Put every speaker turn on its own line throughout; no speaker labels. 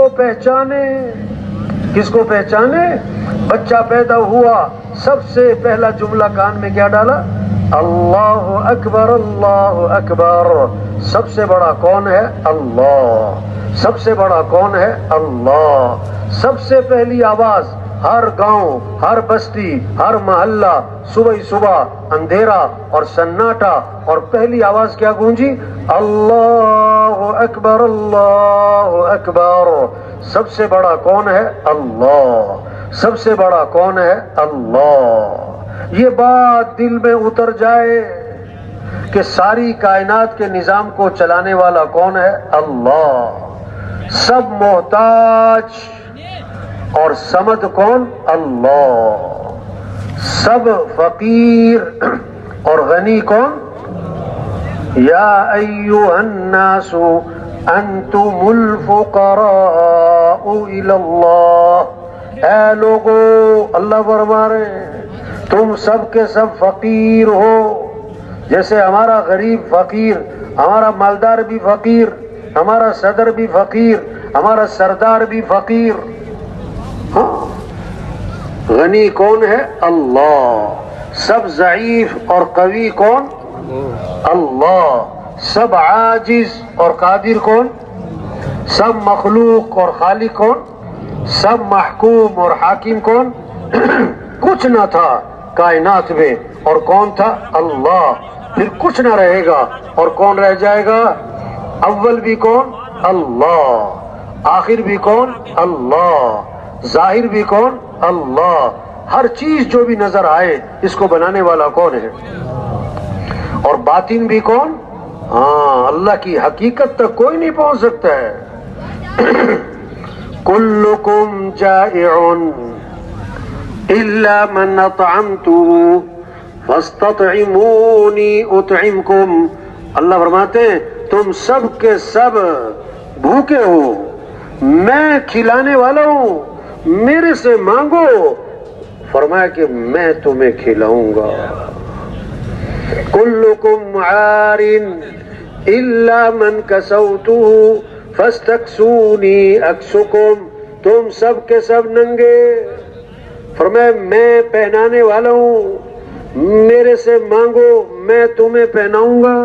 کو پہچانے. کس کو پہچانے؟ بچہ پیدا ہوا سب سے پہلا جملہ کان میں کیا ڈالا؟ اللہ اکبر اللہ اکبر. سب سے بڑا کون ہے؟ اللہ. سب سے بڑا کون ہے؟ اللہ. سب سے پہلی آواز ہر گاؤں، ہر بستی، ہر محلہ، صبح اندھیرا اور سناٹا، اور پہلی آواز کیا گونجی؟ اللہ اکبر اللہ اکبر. سب سے بڑا کون ہے؟ اللہ. سب سے بڑا کون ہے؟ اللہ. یہ بات دل میں اتر جائے کہ ساری کائنات کے نظام کو چلانے والا کون ہے؟ اللہ. سب محتاج اور صمد کون؟ اللہ. سب فقیر اور غنی کون؟ یا ایھا الناس انتم الفقراء الی اللہ. اے لوگو، اللہ فرما رہے ہیں تم سب کے سب فقیر ہو. جیسے ہمارا غریب فقیر، ہمارا مالدار بھی فقیر، ہمارا صدر بھی فقیر، ہمارا سردار بھی فقیر. ہاں، غنی کون ہے؟ اللہ. سب ضعیف اور قوی کون؟ اللہ. سب عاجز اور قادر کون؟ سب مخلوق اور خالق کون؟ سب محکوم اور حاکم کون؟ کچھ نہ تھا کائنات میں، اور کون تھا؟ اللہ. پھر کچھ نہ رہے گا، اور کون رہ جائے گا؟ اول بھی کون؟ اللہ. آخر بھی کون؟ اللہ. ظاہر بھی کون؟ اللہ. ہر چیز جو بھی نظر آئے اس کو بنانے والا کون ہے؟ اور باطن بھی کون؟ ہاں، اللہ کی حقیقت تک کوئی نہیں پہنچ سکتا ہے. کلکم جائع الا من اطعمته فاستطعمونی اطعمکم. اللہ فرماتے ہیں تم سب کے سب بھوکے ہو، میں کھلانے والا ہوں، میرے سے مانگو. فرمایا کہ میں تمہیں کھلاؤں گا. کلکم عار الا من کسوته فاستکسونی اکسکم. تم سب کے سب ننگے، فرمایا میں پہنانے والا ہوں، میرے سے مانگو میں تمہیں پہناؤں گا.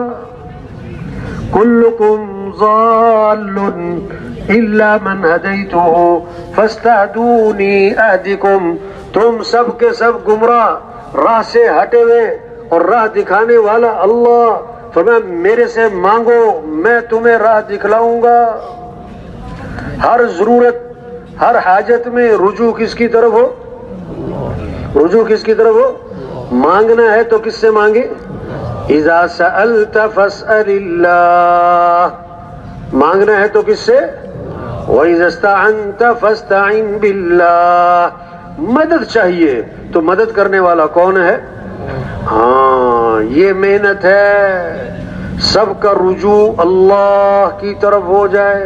کلکم ضال الا من ہدیتہ فاستہدونی اہدکم. تم سب کے سب گمراہ، راہ سے ہٹے ہوئے، اور راہ دکھانے والا اللہ. فرمایا میرے سے مانگو میں تمہیں راہ دکھلاؤں گا. ہر ضرورت، ہر حاجت میں رجوع کس کی طرف ہو؟ رجوع کس کی طرف ہو؟ مانگنا ہے تو کس سے مانگے؟ اذا سألت فاسأل اللہ. مانگنا ہے تو کس سے؟ وَإِذَا اسْتَعَنْتَ فَاسْتَعِنْ بِاللَّهِ. مدد چاہیے تو مدد کرنے والا کون ہے؟ ہاں، یہ محنت ہے. سب کا رجوع اللہ کی طرف ہو جائے،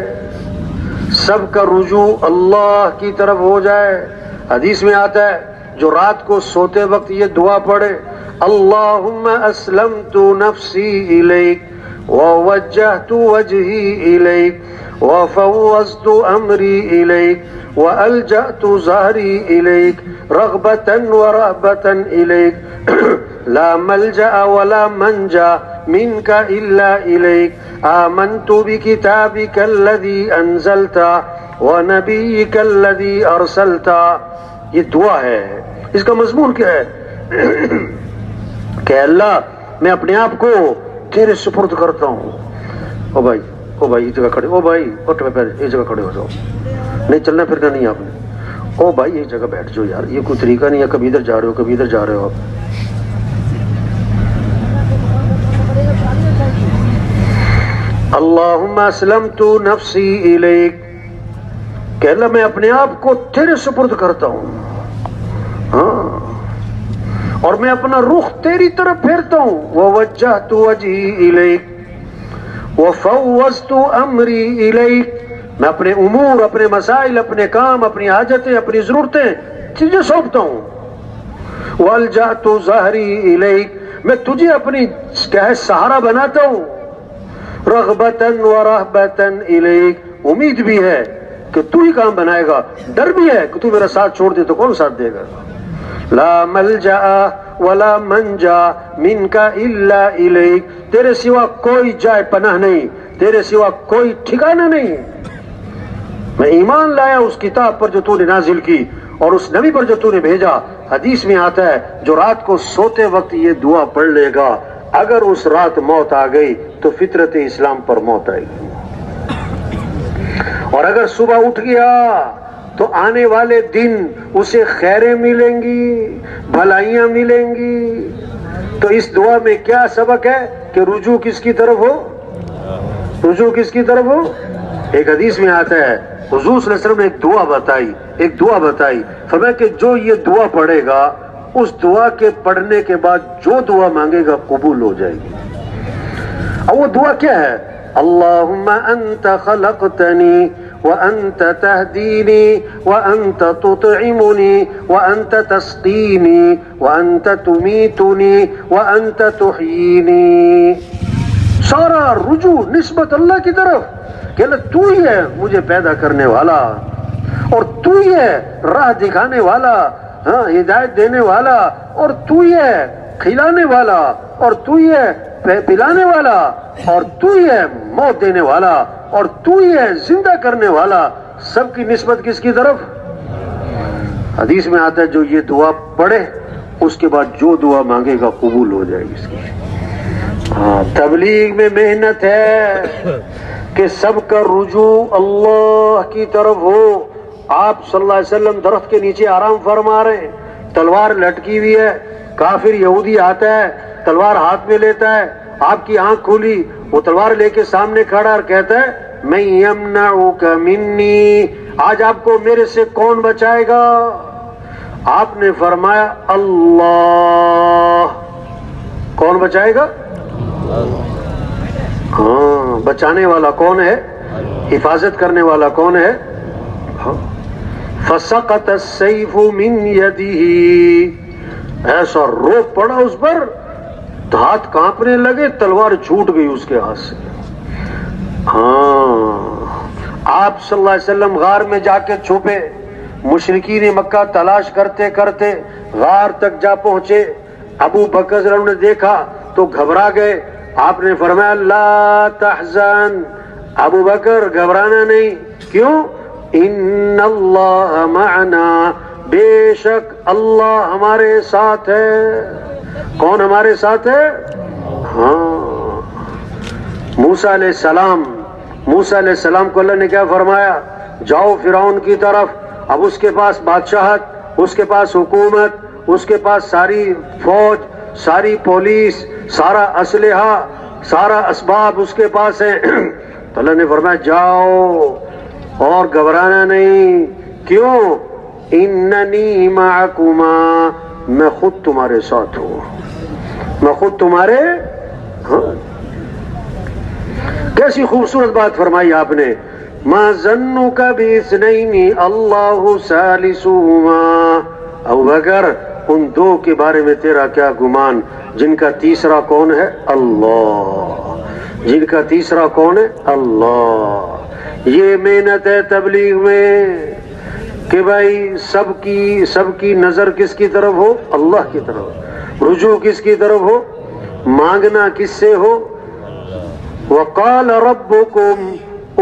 سب کا رجوع اللہ کی طرف ہو جائے. حدیث میں آتا ہے جو رات کو سوتے وقت یہ دعا پڑھے، اللہم اسلمت نفسی الیک ووجہت وجہی الیک وفوضت امری الیک والجأت ظہری الیک رغبتا ورہبتا الیک لا ملجأ ولا منجا منک الا الیک آمنت بکتابک الذی انزلت ونبیک الذی ارسلت. یہ دعا ہے. اس کا مضمون کیا ہے؟ کہ اللہ میں اپنے آپ کو تیرے سپرد کرتا ہوں. او بھائی اس جگہ کھڑے، او بھائی اٹھ پہلے اس جگہ کھڑے ہو جاؤ، نہیں چلنا پھرنا نہیں آپ نے. او بھائی اس جگہ بیٹھ جاؤ یار، یہ کوئی طریقہ نہیں ہے، کبھی ادھر جا رہے ہو کبھی ادھر جا رہے ہو آپ. اللہم اسلمت نفسی الیک، کہ اللہ میں اپنے آپ کو تیرے سپرد کرتا ہوں، ہاں، اور میں اپنا رخ تیری طرف پھیرتا ہوں. ووجہت وجہی الیک وفوضت امری الیک. میں اپنے امور، اپنے مسائل، اپنے کام، اپنی حاجتیں، اپنی ضرورتیں تجھے سونپتا ہوں. والجأت ظہری الیک، میں تجھے اپنی کیا ہے سہارا بناتا ہوں. رغبتا ورہبتا الیک، امید بھی ہے کہ تو ہی کام بنائے گا، ڈر بھی ہے کہ تو میرا ساتھ چھوڑ دے تو کون ساتھ دے گا. لا ملجا ولا منجا منک الا الیک، تیرے سوا کوئی جائے پناہ نہیں، تیرے سوا کوئی ٹھکانہ نہیں. میں ایمان لایا اس کتاب پر جو تو نے نازل کی اور اس نبی پر جو تو نے بھیجا. حدیث میں آتا ہے جو رات کو سوتے وقت یہ دعا پڑھ لے گا، اگر اس رات موت آ گئی تو فطرت اسلام پر موت آئے گی، اور اگر صبح اٹھ گیا تو آنے والے دن اسے خیریں ملیں گی، بھلائیاں ملیں گی. تو اس دعا میں کیا سبق ہے کہ رجوع کس کی طرف ہو؟ رجوع کس کی طرف ہو؟ ایک حدیث میں آتا ہے حضور صلی اللہ علیہ وسلم نے ایک دعا بتائی، فرمایا کہ جو یہ دعا پڑھے گا اس دعا کے پڑھنے کے بعد جو دعا مانگے گا قبول ہو جائے گی. اور وہ دعا کیا ہے؟ اللہم انت خلقتنی وانت تہدینی وانت تطعمنی وانت تسقینی وانت تمیتنی وانت تحیینی. سارا رجوع نسبت اللہ کی طرف کہ اللہ تو ہی ہے مجھے پیدا کرنے والا، اور تو ہی ہے راہ دکھانے والا، ہاں ہدایت دینے والا، اور تو ہی ہے کھلانے والا، اور تو ہی ہے پلانے والا، اور تو ہی ہے موت دینے والا، اور تو ہی ہے زندہ کرنے والا. سب کی نسبت کس کی طرف؟ حدیث میں آتا ہے جو یہ دعا پڑھے اس کے بعد جو دعا مانگے گا قبول ہو جائے گی اس کی. تبلیغ میں محنت ہے کہ سب کا رجوع اللہ کی طرف ہو. آپ صلی اللہ علیہ وسلم درخت کے نیچے آرام فرما رہے ہیں، تلوار لٹکی ہوئی ہے، کافر یہودی آتا ہے تلوار ہاتھ میں لیتا ہے، آپ کی آنکھ کھلی، وہ تلوار لے کے سامنے کھڑا اور کہتا ہے میں یمنعک منی، آج آپ کو میرے سے کون بچائے گا؟ آپ نے فرمایا اللہ. کون بچائے گا؟ ہاں، بچانے والا کون ہے؟ حفاظت کرنے والا کون ہے؟ فسقط السیف من یدہ، ایسا روک پڑا اس پر، ہاتھ کانپنے لگے، تلوار چھوٹ گئی اس کے ہاتھ سے. ہاں، آپ صلی اللہ علیہ وسلم غار میں جا کے چھپے، مشرکین مکہ تلاش کرتے کرتے غار تک جا پہنچے. ابو بکر رضی اللہ عنہ نے دیکھا تو گھبرا گئے. آپ نے فرمایا لا تحزن، ابو بکر گھبرانا نہیں. کیوں؟ ان اللہ معنا، بے شک اللہ ہمارے ساتھ ہے. کون ہمارے ساتھ ہے؟ ہاں، موسیٰ علیہ السلام کو اللہ نے کیا فرمایا؟ جاؤ فرعون کی طرف. اب اس کے پاس بادشاہت، اس کے پاس حکومت، اس کے پاس ساری فوج، ساری پولیس، سارا اسلحہ، سارا اسباب اس کے پاس ہے. تو اللہ نے فرمایا جاؤ اور گھبرانا نہیں. کیوں؟ اننی معکما، میں خود تمہارے ساتھ ہوں، میں خود تمہارے. ہاں، کیسی خوبصورت بات فرمائی آپ نے. ما ظنک باثنین اللہ ثالثہما، ابو بکر ان دو کے بارے میں تیرا کیا گمان جن کا تیسرا کون ہے؟ اللہ. جن کا تیسرا کون ہے؟ اللہ. یہ محنت ہے تبلیغ میں کہ بھائی سب کی نظر کس کی طرف ہو؟ اللہ کی طرف. رجوع کس کی طرف ہو؟ مانگنا کس سے ہو؟ وقال ربکم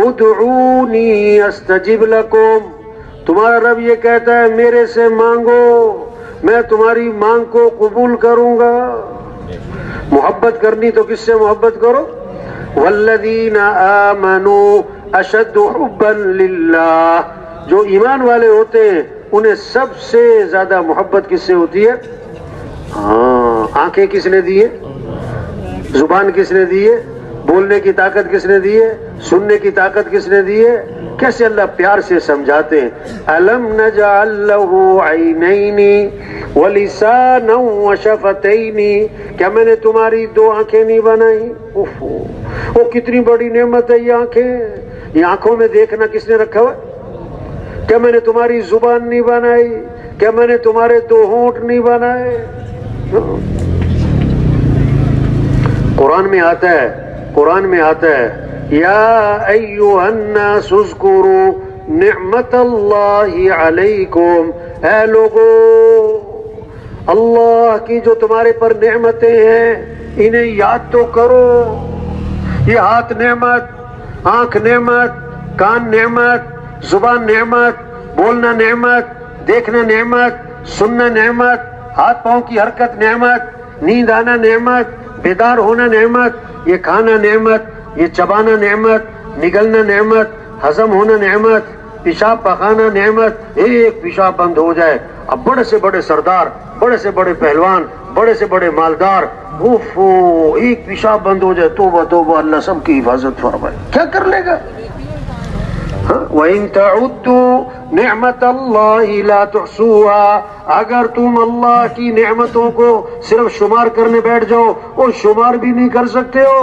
ادعونی استجب لکم، تمہارا رب یہ کہتا ہے میرے سے مانگو، میں تمہاری مانگ کو قبول کروں گا. محبت کرنی تو کس سے محبت کرو؟ والذین آمنوا اشد حبا للہ، جو ایمان والے ہوتے ہیں انہیں سب سے زیادہ محبت کس سے ہوتی ہے؟ ہاں، آنکھیں کس نے دی ہے؟ زبان کس نے دی ہے؟ بولنے کی طاقت کس نے دی ہے؟ سننے کی طاقت کس نے دی ہے؟ کیسے اللہ پیار سے سمجھاتے ہیں. الم نجعل له عینین ولسانا وشفتین، کیا میں نے تمہاری دو آنکھیں نہیں بنائی؟ وہ کتنی بڑی نعمت ہے یہ آنکھیں. یہ آنکھوں میں دیکھنا کس نے رکھا ہوا؟ کیا میں نے تمہاری زبان نہیں بنائی؟ کیا میں نے تمہارے دو ہونٹ نہیں بنائے؟ قرآن میں آتا ہے یا ایھا الناس اذکروا نعمت اللہ علیکم، اے لوگو اللہ کی جو تمہارے پر نعمتیں ہیں انہیں یاد تو کرو۔ یہ ہاتھ نعمت، آنکھ نعمت، کان نعمت، زبان نعمت، بولنا نعمت، دیکھنا نعمت، سننا نعمت، ہاتھ پاؤں کی حرکت نعمت، نیند آنا نعمت، بیدار ہونا نعمت، یہ کھانا نعمت، یہ چبانا نعمت، نگلنا نعمت، ہضم ہونا نعمت، پیشاب پخانا نعمت۔ ایک پیشاب بند ہو جائے، اب بڑے سے بڑے سردار، بڑے سے بڑے پہلوان، بڑے سے بڑے مالدار، ایک پیشاب بند ہو جائے، توبہ توبہ، اللہ سب کی حفاظت فرمائے، کیا کر لے گا؟ وَإِن تَعُدُّوا نِعْمَةَ اللَّهِ لَا تُحْصُوهَا، اگر تم اللہ کی نعمتوں کو صرف شمار کرنے بیٹھ جاؤ اور شمار بھی نہیں کر سکتے ہو۔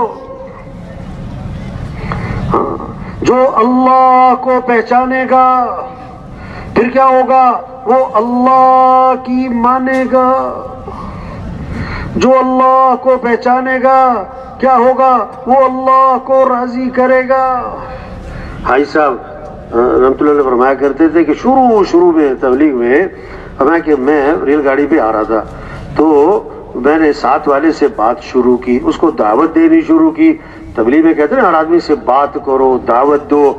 جو اللہ کو پہچانے گا پھر کیا ہوگا؟ وہ اللہ کی مانے گا۔ جو اللہ کو پہچانے گا کیا ہوگا؟ وہ اللہ کو راضی کرے گا۔ بھائی صاحب رحمت اللہ علیہ فرمایا کرتے تھے کہ شروع میں تبلیغ میں فرمایا کہ میں ریل گاڑی پہ آ رہا تھا تو میں نے ساتھ والے سے بات شروع کی، اس کو دعوت دینی شروع کی۔ تبلیغ میں کہتے ہیں ہر آدمی سے بات کرو، دعوت دو،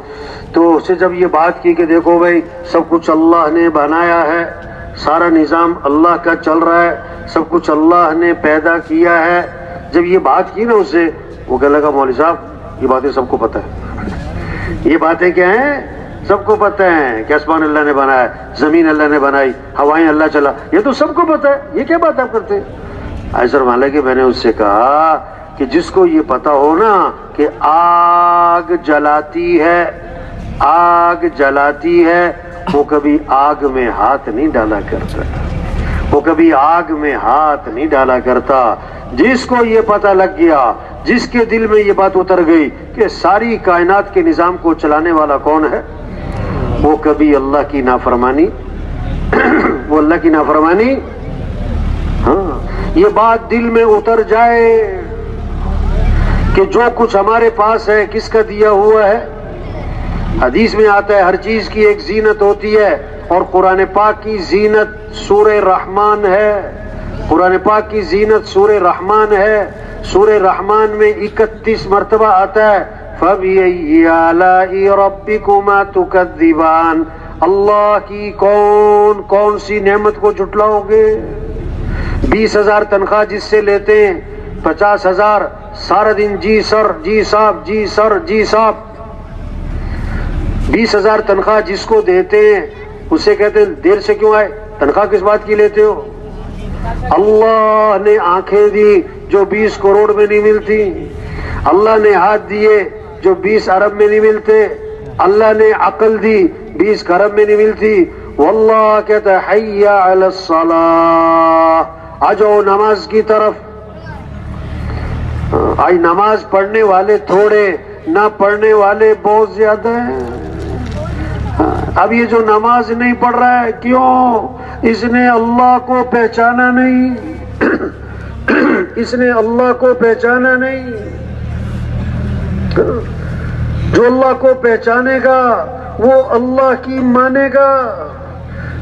تو اس سے جب یہ بات کی کہ دیکھو بھائی سب کچھ اللہ نے بنایا ہے، سارا نظام اللہ کا چل رہا ہے، سب کچھ اللہ نے پیدا کیا ہے، جب یہ بات کی نا اس سے، وہ کہنے لگا مولوی صاحب یہ باتیں سب کو پتہ ہے۔ یہ باتیں کیا ہیں؟ سب کو پتہ ہے کہ آسمان اللہ نے بنایا، زمین اللہ نے بنائی، ہوائیں اللہ چلا، یہ تو سب کو پتہ ہے، یہ کیا بات آپ کرتے ہیں؟ ایسا مانا کہ میں نے اس سے کہا کہ جس کو یہ پتہ ہو نا کہ آگ جلاتی ہے وہ کبھی آگ میں ہاتھ نہیں ڈالا کرتا، وہ کبھی آگ میں ہاتھ نہیں ڈالا کرتا۔ جس کو یہ پتہ لگ گیا، جس کے دل میں یہ بات اتر گئی کہ ساری کائنات کے نظام کو چلانے والا کون ہے، وہ کبھی اللہ کی نافرمانی وہ اللہ کی نافرمانی یہ بات دل میں اتر جائے کہ جو کچھ ہمارے پاس ہے کس کا دیا ہوا ہے۔ حدیث میں آتا ہے ہر چیز کی ایک زینت ہوتی ہے، اور قرآن پاک کی زینت سورہ رحمان ہے۔ قرآن پاک کی زینت سورہ رحمان ہے۔ سورہ رحمان میں 31 مرتبہ آتا ہے فَبِأَيِّ آلَاءِ رَبِّكُمَا تُكَذِّبَانِ، اللہ کی کون سی نعمت کو جھٹلاؤ گے؟ 20,000 تنخواہ جس سے لیتے ہیں، 50,000 سارا دن جی سر جی صاحب جی سر جی صاحب، 20,000 تنخواہ جس کو دیتے ہیں اسے کہتے ہیں دیر سے کیوں آئے؟ تنخواہ کس بات کی لیتے ہو؟ اللہ نے آنکھیں دی جو 20 کروڑ میں نہیں ملتی، اللہ نے ہاتھ دیے جو 20 ارب میں نہیں ملتے، اللہ نے عقل دی 20 کروڑ میں نہیں ملتی۔ واللہ کہتا ہے حی علی الصلاۃ، آ جاؤ نماز کی طرف۔ آج نماز پڑھنے والے تھوڑے، نہ پڑھنے والے بہت زیادہ ہیں۔ اب یہ جو نماز نہیں پڑھ رہا ہے کیوں؟ اس نے اللہ کو پہچانا نہیں اس نے اللہ کو پہچانا نہیں۔ جو اللہ کو پہچانے گا وہ اللہ کی مانے گا۔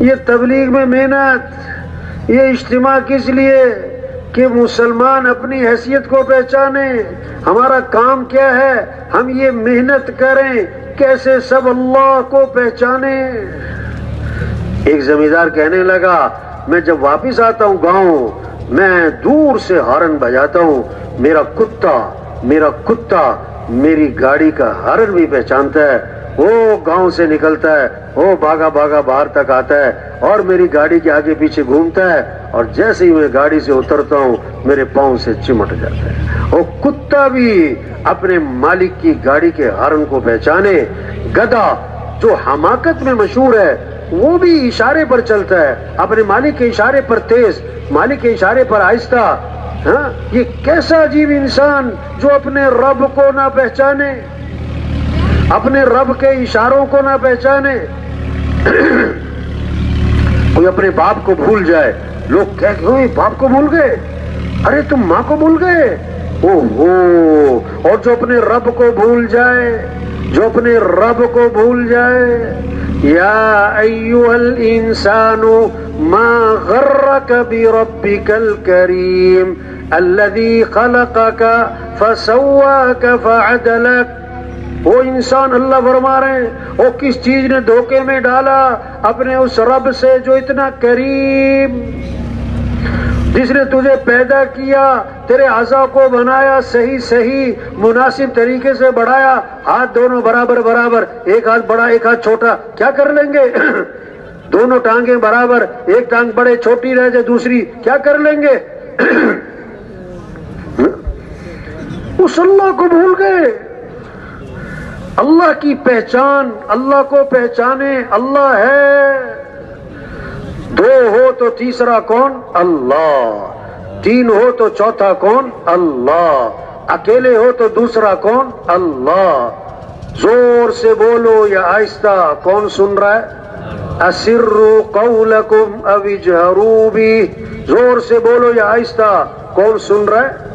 یہ تبلیغ میں محنت، یہ اجتماع کس لیے کہ مسلمان اپنی حیثیت کو پہچانے۔ ہمارا کام کیا ہے؟ ہم یہ محنت کریں کیسے سب اللہ کو پہچانے۔ ایک زمیندار کہنے لگا میں جب واپس آتا ہوں گاؤں میں دور سے ہارن بجاتا ہوں، میرا کتا میری گاڑی کا ہارن بھی پہچانتا ہے، وہ گاؤں سے نکلتا ہے، وہ بھاگا باہر تک آتا ہے اور میری گاڑی کے آگے پیچھے گھومتا ہے، اور جیسے ہی میں گاڑی سے اترتا ہوں میرے پاؤں سے چمٹ جاتا ہے۔ وہ کتا بھی اپنے مالک کی گاڑی کے ہارن کو پہچانے۔ گدھا جو حماقت میں مشہور ہے وہ بھی اشارے پر چلتا ہے، اپنے مالک کے اشارے پر تیز، مالک کے اشارے پر آہستہ۔ یہ کیسا عجیب انسان جو اپنے رب کو نہ پہچانے، اپنے رب کے اشاروں کو نہ پہچانے۔ کوئی اپنے باپ کو بھول جائے، لوگ کہتے ہیں باپ کو بھول گئے، ارے تم ماں کو بھول گئے، اوہو۔ اور جو اپنے رب کو بھول جائے جو اپنے رب کو بھول جائے. یا ایھا الانسان ما غرک بربک الکریم الذی خلقک فسواک فعدلک. وہ انسان اللہ فرما رہے ہیں وہ کس چیز نے دھوکے میں ڈالا؟ اپنے اس رب سے جو اتنا کریم، جس نے تجھے پیدا کیا، تیرے اعضاء کو بنایا، صحیح مناسب طریقے سے بڑھایا، ہاتھ دونوں برابر برابر، ایک ہاتھ بڑا ایک ہاتھ چھوٹا، کیا کر لیں گے؟ دونوں ٹانگیں برابر، ایک ٹانگ بڑے چھوٹی رہ جائے دوسری، کیا کر لیں گے؟ اس اللہ کو بھول گئے. اللہ کی پہچان، اللہ کو پہچانے، اللہ ہے. دو ہو تو تیسرا کون؟ اللہ. تین ہو تو چوتھا کون؟ اللہ. اکیلے ہو تو دوسرا کون؟ اللہ. زور سے بولو یا آہستہ، کون سن رہا ہے؟ اسروا قولکم او اجہروا بہ. زور سے بولو یا آہستہ، کون سن رہا ہے؟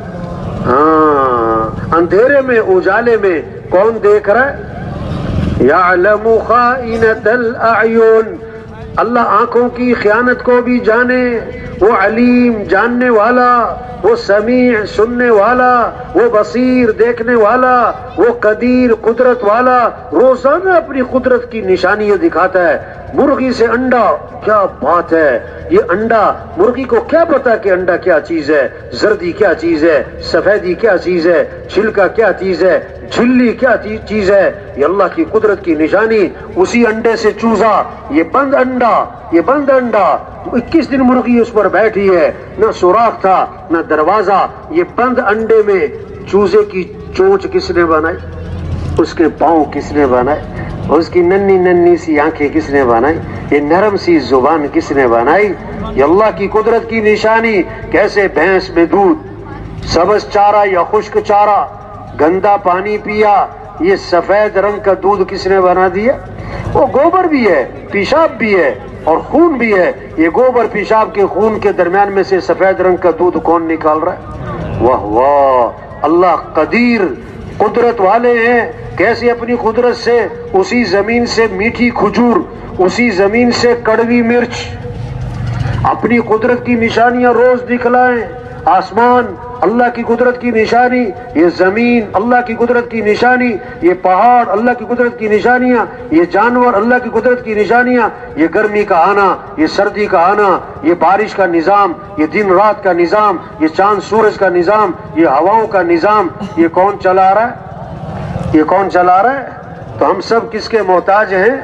ہاں، اندھیرے میں اجالے میں کون دیکھ رہا ہے؟ یعلم خائنۃ الاعین. اللہ آنکھوں کی خیانت کو بھی جانے. وہ علیم جاننے والا، وہ سمیع سننے والا، وہ بصیر دیکھنے والا، وہ قدیر قدرت والا. روزانہ اپنی قدرت کی نشانیاں دکھاتا ہے. مرغی سے انڈا، کیا بات ہے! یہ انڈا، مرغی کو کیا پتا کہ انڈا کیا چیز ہے، زردی کیا چیز ہے، سفیدی کیا چیز ہے، چھلکا کیا چیز ہے، جھلی کیا چیز ہے. یہ اللہ کی قدرت کی نشانی. اسی انڈے سے چوزا، یہ بند انڈا، یہ بند انڈا. 21 دن مرغی اس پر بیٹھی ہے، نہ سوراخ تھا نہ دروازہ. یہ بند انڈے میں چوزے کی چونچ کس نے بنائی؟ اس کے پاؤں کس نے بنائے؟ اس کی ننھی سی آنکھیں کس نے بنائی؟ یہ نرم سی زبان کس نے بنائی؟ یہ اللہ کی قدرت کی نشانی. کیسے بھینس میں دودھ، سبز چارہ یا خشک چارہ، گندا پانی پیا، یہ سفید رنگ کا دودھ کس نے بنا دیا؟ وہ گوبر بھی ہے، پیشاب بھی ہے اور خون بھی ہے. یہ گوبر پیشاب کے خون کے درمیان میں سے سفید رنگ کا دودھ کون نکال رہا ہے؟ واہ واہ! اللہ قدیر قدرت والے ہیں. کیسے اپنی قدرت سے اسی زمین سے میٹھی کھجور، اسی زمین سے کڑوی مرچ، اپنی قدرت کی نشانیاں روز دکھلائیں. آسمان اللہ کی قدرت کی نشانی، یہ زمین اللہ کی قدرت کی نشانی، یہ پہاڑ اللہ کی قدرت کی نشانیاں، یہ جانور اللہ کی قدرت کی نشانیاں، یہ گرمی کا آنا، یہ سردی کا آنا، یہ بارش کا نظام، یہ دن رات کا نظام، یہ چاند سورج کا نظام، یہ ہواؤں کا نظام. یہ کون چلا رہا ہے؟ یہ کون چلا رہا ہے؟ تو ہم سب کس کے محتاج ہیں؟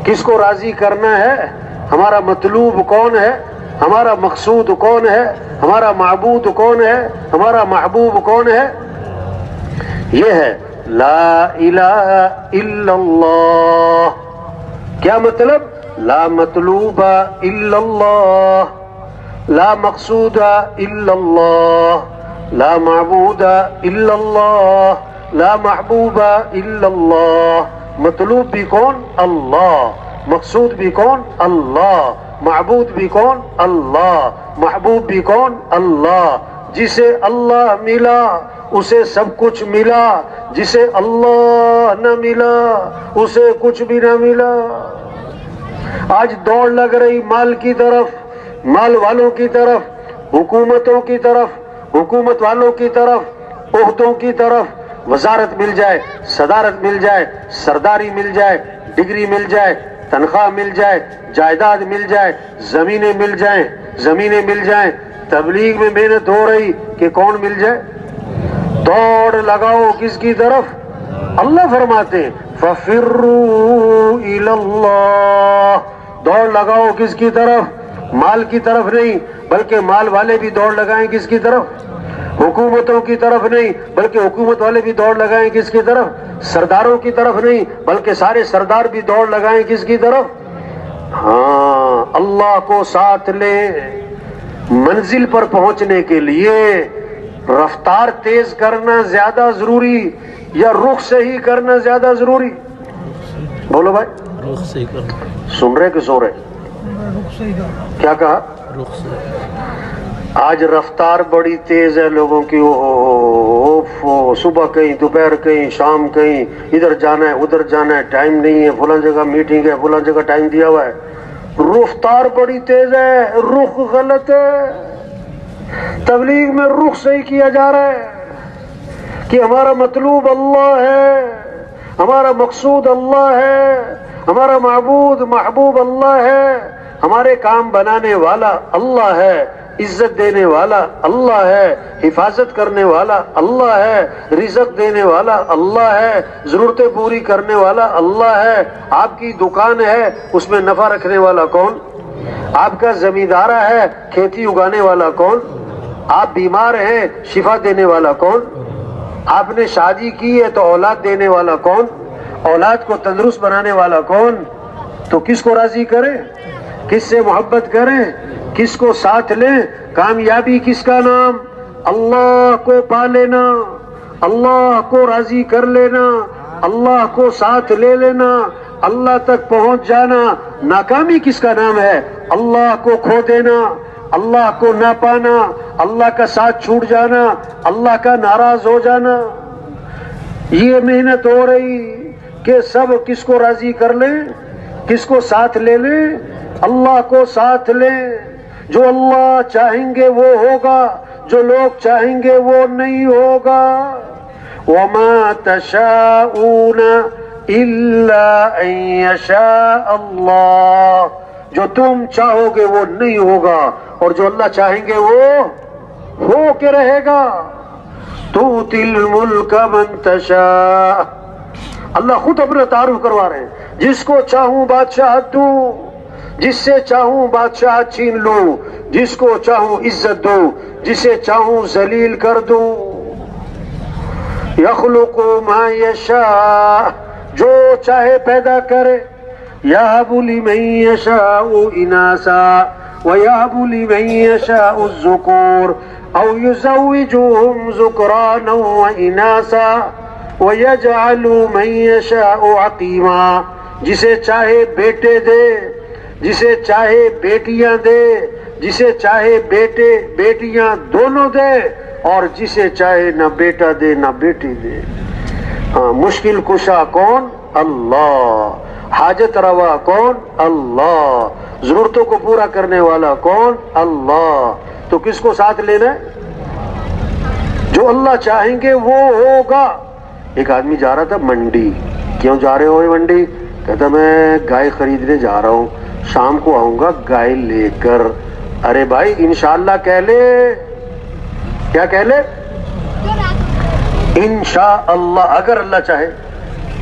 کس کو راضی کرنا ہے؟ ہمارا مطلوب کون ہے؟ ہمارا مقصود کون ہے؟ ہمارا معبود کون ہے؟ ہمارا محبوب کون ہے؟ یہ ہے لا الہ الا اللہ. کیا مطلب؟ لا مطلوب الا اللہ، لا مقصود الا اللہ، لا معبود الا اللہ، لا محبوب الا اللہ. مطلوب بھی کون؟ اللہ. مقصود بھی کون؟ اللہ. معبود بھی کون؟ اللہ. محبوب بھی کون؟ اللہ. جسے اللہ ملا اسے سب کچھ ملا، جسے اللہ نہ ملا اسے کچھ بھی نہ ملا. آج دوڑ لگ رہی مال کی طرف، مال والوں کی طرف، حکومتوں کی طرف، حکومت والوں کی طرف، عہدوں کی طرف. وزارت مل جائے، صدارت مل جائے، سرداری مل جائے، ڈگری مل جائے، تنخواہ مل جائے، جائیداد مل جائے، زمینیں مل جائیں، زمینیں مل جائیں. تبلیغ میں محنت ہو رہی کہ کون مل جائے؟ دوڑ لگاؤ کس کی طرف؟ اللہ فرماتے فَفِرُّوا إِلَى اللَّهِ. دوڑ لگاؤ کس کی طرف؟ مال کی طرف نہیں، بلکہ مال والے بھی دوڑ لگائیں کس کی طرف؟ حکومتوں کی طرف نہیں، بلکہ حکومت والے بھی دوڑ لگائیں کس کی طرف؟ سرداروں کی طرف نہیں، بلکہ سارے سردار بھی دوڑ لگائیں کس کی طرف؟ ہاں، اللہ کو ساتھ لیں. منزل پر پہنچنے کے لیے رفتار تیز کرنا زیادہ ضروری یا رخ سے ہی کرنا زیادہ ضروری؟ بولو بھائی،
رخ سے کرنا.
سن رہے کہ سو رہے؟ کیا کہا؟
رخ سے.
آج رفتار بڑی تیز ہے لوگوں کی. ہو، صبح کہیں، دوپہر کہیں، شام کہیں، ادھر جانا ہے ادھر جانا ہے، ٹائم نہیں ہے، فلاں جگہ میٹنگ ہے، فلاں جگہ ٹائم دیا ہوا ہے، رفتار بڑی تیز ہے، رخ غلط ہے۔ تبلیغ میں رخ صحیح کیا جا رہا ہے کہ ہمارا مطلوب اللہ ہے، ہمارا مقصود اللہ ہے، ہمارا معبود محبوب اللہ ہے، ہمارے کام بنانے والا اللہ ہے، عزت دینے والا اللہ ہے، حفاظت کرنے والا اللہ ہے، رزق دینے والا اللہ ہے، ضرورتیں پوری کرنے والا اللہ ہے۔ آپ کی دکان ہے، اس میں نفع رکھنے والا کون؟ آپ کا زمیندارہ ہے، کھیتی اگانے والا کون؟ آپ بیمار ہیں، شفا دینے والا کون؟ آپ نے شادی کی ہے تو اولاد دینے والا کون؟ اولاد کو تندرست بنانے والا کون؟ تو کس کو راضی کریں؟ کس سے محبت کریں؟ کس کو ساتھ لیں؟ کامیابی کس کا نام؟ اللہ کو پا لینا، اللہ کو راضی کر لینا، اللہ کو ساتھ لے لینا، اللہ تک پہنچ جانا۔ ناکامی کس کا نام ہے؟ اللہ کو کھو دینا، اللہ کو نہ پانا، اللہ کا ساتھ چھوٹ جانا، اللہ کا ناراض ہو جانا۔ یہ محنت ہو رہی کہ سب کس کو راضی کر لیں، کس کو ساتھ لے لیں؟ اللہ کو ساتھ لیں۔ جو اللہ چاہیں گے وہ ہوگا، جو لوگ چاہیں گے وہ نہیں ہوگا۔ وَمَا تَشَاءُونَ إِلَّا أَن يَشَاءَ اللَّهُ، جو تم چاہو گے وہ نہیں ہوگا، اور جو اللہ چاہیں گے وہ ہو کے رہے گا۔ تُؤْتِي الْمُلْكَ مَن تَشَاءُ، اللہ خود اپنا تعارف کروا رہے ہیں، جس کو چاہوں بادشاہت دوں، جس سے چاہوں بادشاہت چھین لوں، جس کو چاہوں عزت دوں، جسے چاہوں ذلیل کر دوں۔ یخلق ما یشاء، جو چاہے پیدا کرے، یہب لمن یشاء اناسا ویہب لمن یشاء الذکور او یزوجہم ذکرانا واناسا وَيَجْعَلُ مَن يَشَاءُ عَقِيمًا، جسے چاہے بیٹے دے، جسے چاہے بیٹیاں دے، جسے چاہے بیٹے بیٹیاں دونوں دے، اور جسے چاہے نہ بیٹا دے نہ بیٹی دے۔ مشکل کشا کون؟ اللہ۔ حاجت روا کون؟ اللہ۔ ضرورتوں کو پورا کرنے والا کون؟ اللہ۔ تو کس کو ساتھ لینا ہے؟ جو اللہ چاہیں گے وہ ہوگا۔ ایک آدمی جا رہا تھا منڈی۔ کیوں جا رہے ہو منڈی؟ کہتا میں گائے خریدنے جا رہا ہوں، شام کو آؤں گا گائے لے کر۔ ارے بھائی انشاءاللہ کہہ لے، کیا کہہ لے؟ انشاءاللہ، اگر اللہ چاہے،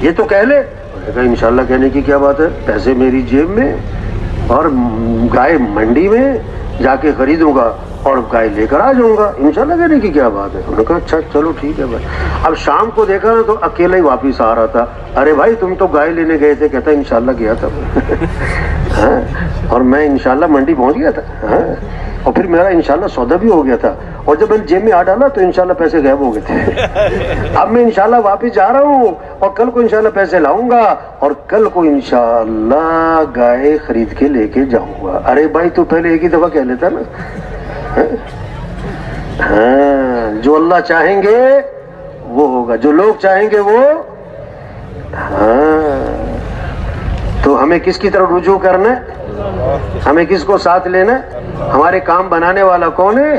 یہ تو کہہ لے۔ کہا انشاءاللہ کہنے کی کیا بات ہے، پیسے میری جیب میں اور گائے منڈی میں جا کے خریدوں گا اور گائے لے کر آ جاؤں گا، انشاءاللہ کہنے کی کیا بات ہے۔ انہوں نے کہا اچھا چلو ٹھیک ہے بھائی۔ اب شام کو دیکھا نا تو اکیلا ہی واپس آ رہا تھا۔ ارے بھائی تم تو گائے لینے گئے تھے؟ کہتا انشاءاللہ گیا تھا اور میں انشاءاللہ منڈی پہنچ گیا تھا، اور پھر میرا انشاءاللہ سودا بھی ہو گیا تھا، اور جب میں نے جیب میں آ ڈالا تو انشاءاللہ پیسے غائب ہو گئے تھے۔ اب میں انشاءاللہ واپس جا رہا ہوں اور کل کو انشاءاللہ پیسے لاؤں گا اور کل کو انشاءاللہ گائے خرید کے لے کے جاؤں گا۔ ارے بھائی تو پہلے ایک ہی دفعہ کہہ لیتا نا۔ ہاں، جو اللہ چاہیں گے وہ ہوگا، جو لوگ چاہیں گے وہ۔ ہاں، تو ہمیں کس کی طرف رجوع کرنا ہے؟ ہمیں کس کو ساتھ لینا ہے؟ ہمارے کام بنانے والا کون ہے؟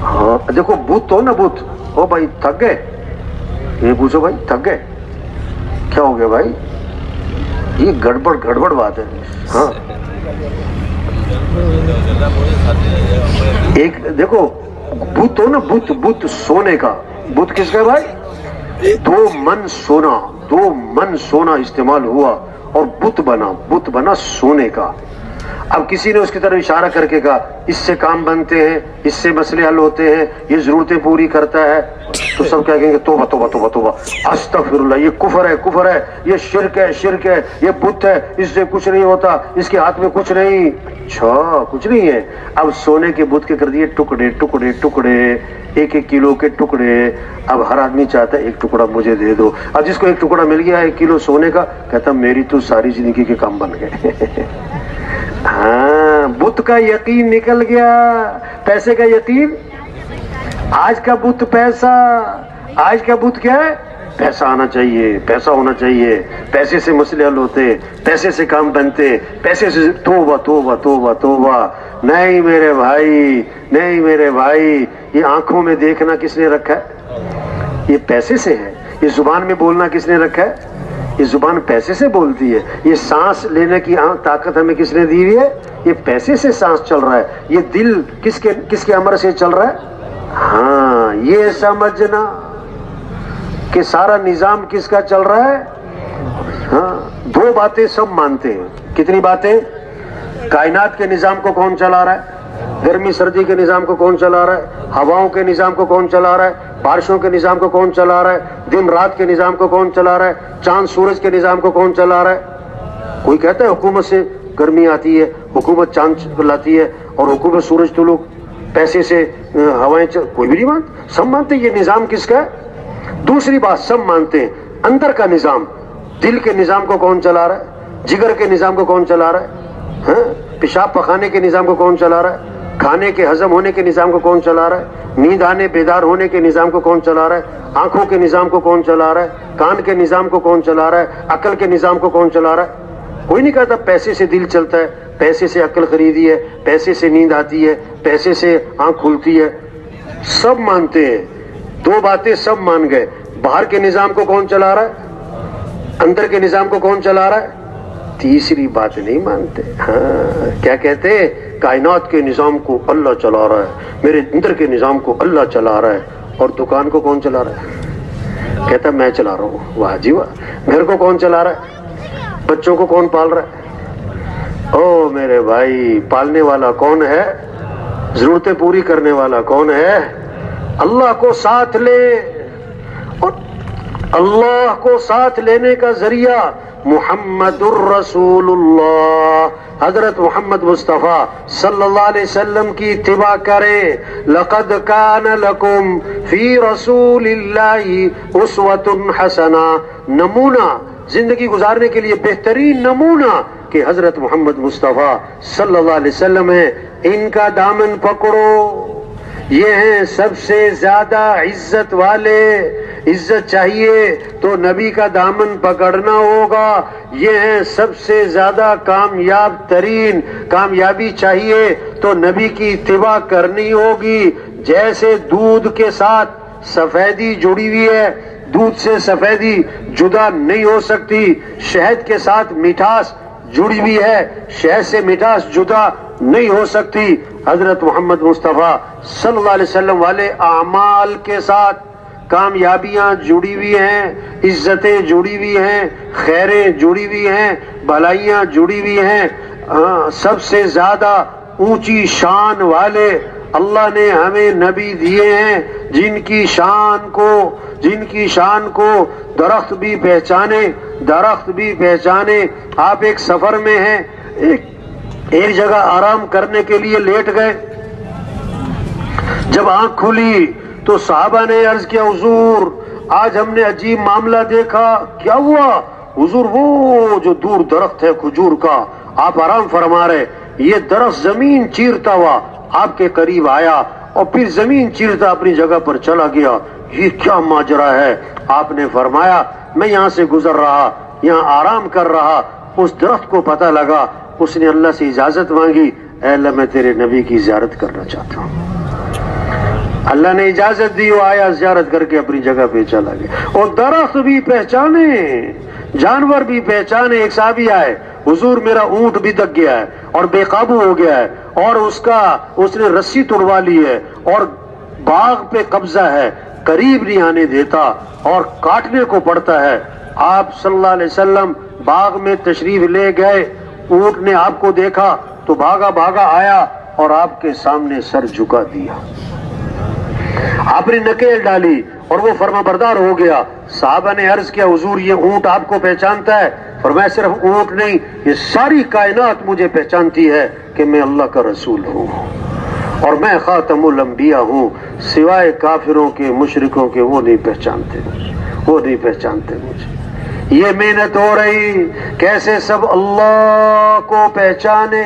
ہاں دیکھو بت ہو نا، بت ہو بھائی تھک گئے، یہ پوچھو بھائی تھک گئے، کیا ہو گیا بھائی؟ یہ گڑبڑ بات ہے۔ ہاں ایک دیکھو بت ہو نا، بت سونے کا، بت کس کا بھائی؟ 2 من سونا استعمال ہوا اور بت بنا سونے کا۔ اب کسی نے اس کی طرف اشارہ کر کے کہا اس سے کام بنتے ہیں، اس سے مسئلے حل ہوتے ہیں، یہ ضرورتیں پوری کرتا ہے، تو سب کیا کہیں گے؟ توبہ توبہ توبہ توبہ، استغفر اللہ، یہ کفر ہے، یہ شرک ہے، یہ بت ہے، اس سے کچھ نہیں ہوتا، اس کے ہاتھ میں کچھ نہیں۔ اچھا کچھ نہیں ہے۔ اب سونے کے بت کے کر دیے ٹکڑے، 1 کلو کے ٹکڑے۔ اب ہر آدمی چاہتا ہے ایک ٹکڑا مجھے دے دو۔ اب جس کو ایک ٹکڑا مل گیا 1 کلو سونے کا، کہتا میری تو ساری زندگی کے کام بن گئے۔ ہاں، بت کا یقین نکل گیا، پیسے کا یقین۔ آج کا بت پیسہ، آج کا بت کیا ہے؟ پیسہ آنا چاہیے، پیسہ ہونا چاہیے، پیسے سے مسئلے حل ہوتے، پیسے سے کام بنتے، پیسے سے توبہ توبہ توبہ توبہ۔ نہیں میرے بھائی، نہیں میرے بھائی، یہ آنکھوں میں دیکھنا کس نے رکھا ہے؟ یہ پیسے سے ہے۔ یہ زبان میں بولنا کس نے رکھا ہے؟ یہ زبان پیسے سے بولتی ہے۔ یہ سانس لینے کی طاقت ہمیں کس نے دی ہوئی ہے؟ یہ پیسے سے سانس چل رہا ہے۔ یہ دل کس کے امر سے چل رہا ہے؟ ہاں، یہ سمجھنا کہ سارا نظام کس کا چل رہا ہے؟ ہاں، دو باتیں سب مانتے ہیں۔ کتنی باتیں؟ کائنات کے نظام کو کون چلا رہا ہے؟ گرمی سردی کے نظام کو کون چلا رہا ہے؟ ہواؤں کے نظام کو کون چلا رہا ہے؟ بارشوں کے نظام کو کون چلا رہا ہے؟ دن رات کے نظام کو کون چلا رہا ہے؟ چاند سورج کے نظام کو کون چلا رہا ہے؟ کوئی کہتا ہے حکومت سے گرمی آتی ہے، حکومت چاند لاتی ہے، اور حکومت سورج طلوع، پیسے سے ہوائیں کوئی بھی نہیں مانتا۔ سب مانتے یہ نظام کس کا ہے۔ دوسری بات سب مانتے ہیں اندر کا نظام، دل کے نظام کو کون چلا رہا ہے؟ جگر کے نظام کو کون چلا رہا ہے؟ پیشاب پخانے کے نظام کو کون چلا رہا ہے؟ کھانے کے ہضم ہونے کے نظام کو کون چلا رہا ہے؟ نیند آنے بیدار ہونے کے نظام کو کون چلا رہا ہے؟ آنکھوں کے نظام کو کون چلا رہا ہے؟ کان کے نظام کو کون چلا رہا ہے؟ عقل کے نظام کو کون چلا رہا ہے؟ کوئی نہیں کہتا پیسے سے دل چلتا ہے، پیسے سے عقل خریدی ہے، پیسے سے نیند آتی ہے، پیسے سے آنکھ کھلتی ہے۔ سب مانتے ہیں، دو باتیں سب مان گئے۔ باہر کے نظام کو کون چلا رہا ہے؟ اندر کے نظام کو کون چلا رہا ہے؟ تیسری بات نہیں مانتے۔ ہاں، کیا کہتے ہیں؟ کائنات کے نظام کو اللہ چلا رہا ہے، میرے اندر کے نظام کو اللہ چلا رہا ہے، اور دکان کو کون چلا رہا ہے؟ کہتا میں چلا رہا ہوں۔ واہ جی واہ۔ گھر کو کون چلا رہا ہے؟ بچوں کو کون پال رہا ہے؟ او میرے بھائی، پالنے والا کون ہے؟ ضرورتیں پوری کرنے والا کون ہے؟ اللہ کو ساتھ لے، اور اللہ کو ساتھ لینے کا ذریعہ محمد الرسول اللہ، حضرت محمد مصطفیٰ صلی اللہ علیہ وسلم کی اتباع کریں۔ لقد کان لکم فی رسول اللہ اسوۃ حسنہ، نمونہ زندگی گزارنے کے لیے بہترین نمونہ کہ حضرت محمد مصطفیٰ صلی اللہ علیہ وسلم ہے۔ ان کا دامن پکڑو، یہ ہیں سب سے زیادہ عزت والے۔ عزت چاہیے تو نبی کا دامن پکڑنا ہوگا۔ یہ ہیں سب سے زیادہ کامیاب ترین۔ کامیابی چاہیے تو نبی کی اتباع کرنی ہوگی۔ جیسے دودھ کے ساتھ سفیدی جڑی ہوئی ہے، دودھ سے سفیدی جدا نہیں ہو سکتی۔ شہد کے ساتھ مٹھاس جڑی ہوئی ہے، شہد سے مٹھاس جدا نہیں ہو سکتی۔ حضرت محمد مصطفیٰ صلی اللہ علیہ وسلم والے اعمال کے ساتھ کامیابیاں جڑی ہوئی ہیں، عزتیں جڑی ہوئی ہیں، خیریں جڑی ہوئی ہیں، بھلائیاں جڑی ہوئی ہیں۔ سب سے زیادہ اونچی شان والے اللہ نے ہمیں نبی دیے ہیں، جن کی شان کو درخت بھی پہچانے۔ آپ ایک سفر میں ہیں، ایک جگہ آرام کرنے کے لیے لیٹ گئے۔ جب آنکھ کھلی تو صحابہ نے عرض کیا، حضور آج ہم نے عجیب معاملہ دیکھا۔ کیا ہوا؟ حضور وہ جو دور درخت ہے کھجور کا، آپ آرام فرما رہے، یہ درخت زمین چیرتا ہوا آپ کے قریب آیا اور پھر زمین چیرتا اپنی جگہ پر چلا گیا۔ یہ کیا ماجرا ہے؟ آپ نے فرمایا، میں یہاں سے گزر رہا، یہاں آرام کر رہا، اس درخت کو پتہ لگا، اس نے اللہ سے اجازت مانگی، اے اللہ میں تیرے نبی کی زیارت کرنا چاہتا ہوں۔ اللہ نے اجازت دی، وہ آیا، زیارت کر کے اپنی جگہ پہ چلا گیا۔ اور درخت بھی پہچانے، جانور بھی پہچانے۔ ایک صحابی آئے، حضور میرا اونٹ بھی دک گیا ہے اور بے قابو ہو گیا ہے، اور اس نے رسی توڑوا لی ہے اور باغ پہ قبضہ ہے، قریب نہیں آنے دیتا اور کاٹنے کو پڑتا ہے۔ آپ صلی اللہ علیہ وسلم باغ میں تشریف لے گئے، اونٹ نے آپ کو دیکھا تو بھاگا آیا اور آپ کے سامنے سر جھکا دیا، آپ نے نکیل ڈالی اور وہ فرما بردار ہو گیا۔ صحابہ نے عرض کیا، حضور یہ اونٹ آپ کو پہچانتا ہے؟ فرمایا صرف اونٹ نہیں، یہ ساری کائنات مجھے پہچانتی ہے کہ میں اللہ کا رسول ہوں اور میں خاتم الانبیاء ہوں، سوائے کافروں کے، مشرکوں کے، وہ نہیں پہچانتے مجھے۔ یہ محنت ہو رہی کیسے سب اللہ کو پہچانے۔